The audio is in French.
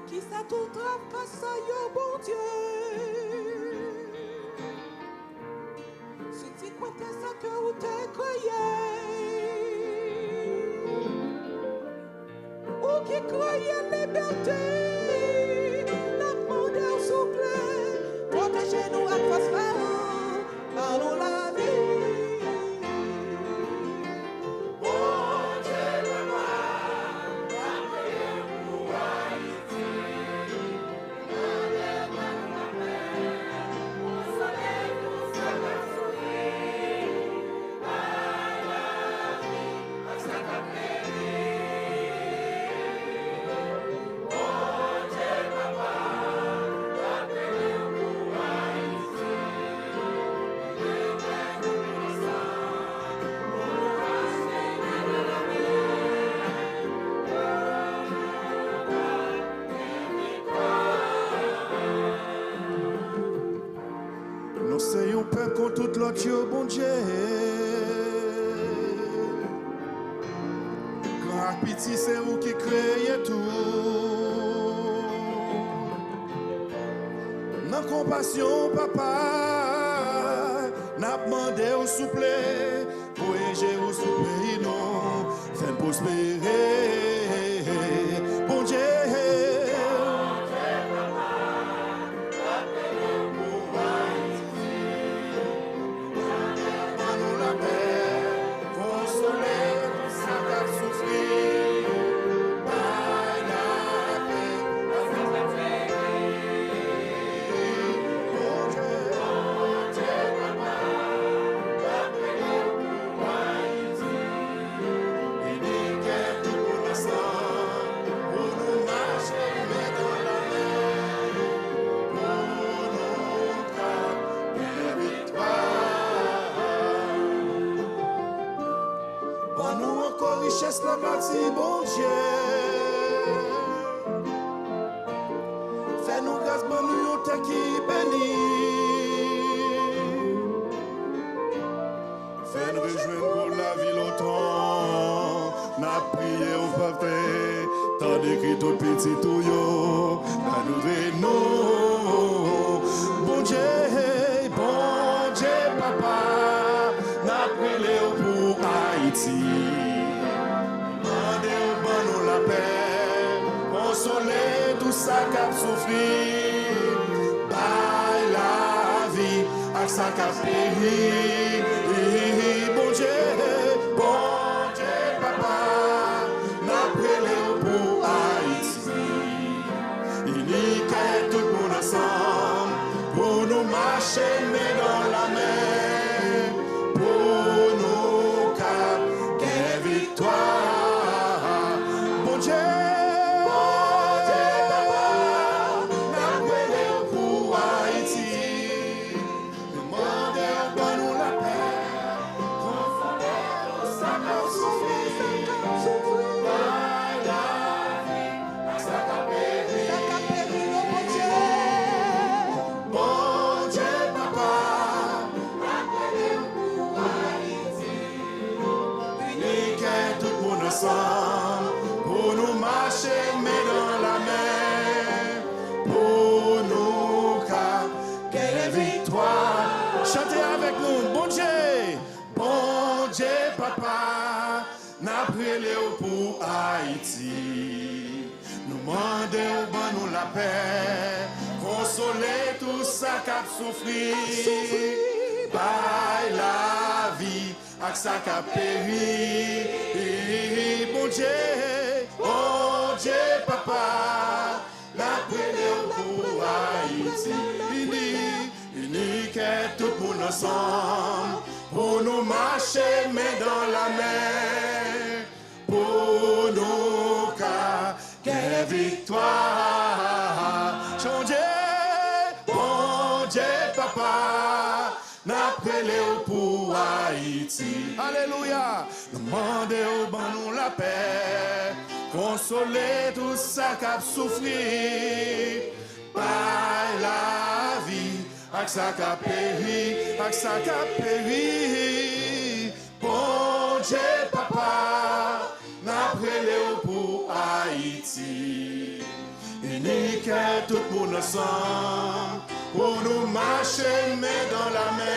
Qui ça tout trave qu'à ça yo bon Dieu. Si tu crois ça que vous te croyez. Ou qui croyez liberté. Notre monde est souple. Protégez-nous à face pharaon. Parlons la vie. C'est un peuple contre tout l'autre Dieu, bon Dieu. Grand petit, c'est vous qui créez tout. Dans compassion, papa, n'a demandé au souple, voyager au souple, non, fait prospérer, bon Dieu. Richesse la partie, bon Dieu. Fais-nous grâce, bon nous, yon te qui béni. Fais-nous rejoindre pour la vie longtemps. N'a prié au papa, tant d'écrit tout petit tout yo. N'a nous bon Dieu, papa. N'a prié pour Haïti. Consoler tout ça qu'a souffri, par la vie, avec ça qu'a péri. Bon Dieu, papa, n'a prié pour Haïti. Il n'y a tout le monde ensemble pour nous marcher, mais dans la mer, pour nous qu'à victoire. Bon Dieu. Pour nous marcher, mais dans la mer, pour nous quelle victoire. Chantez avec nous, bon Dieu, papa, n'a prié pour Haïti. Nous demandons bon nous la paix, consoler tout ça qu'a souffri, par la vie, avec ça qu'a péri. Bon Dieu, papa, la prière pour Haïti. Il qu'est tout le monde ensemble, pour nous marcher, mais dans la mer, pour nous quelle victoire. Bon Dieu, papa, n'a prière pour Haïti. Alléluia. Demandez au bon nous la paix, consoler tout ça qu'a souffri, par la vie, avec ça qu'a péri, Bon Dieu, papa, n'a prié pour Haïti. unique tout le monde ensemble, pour nous marcher main dans la main.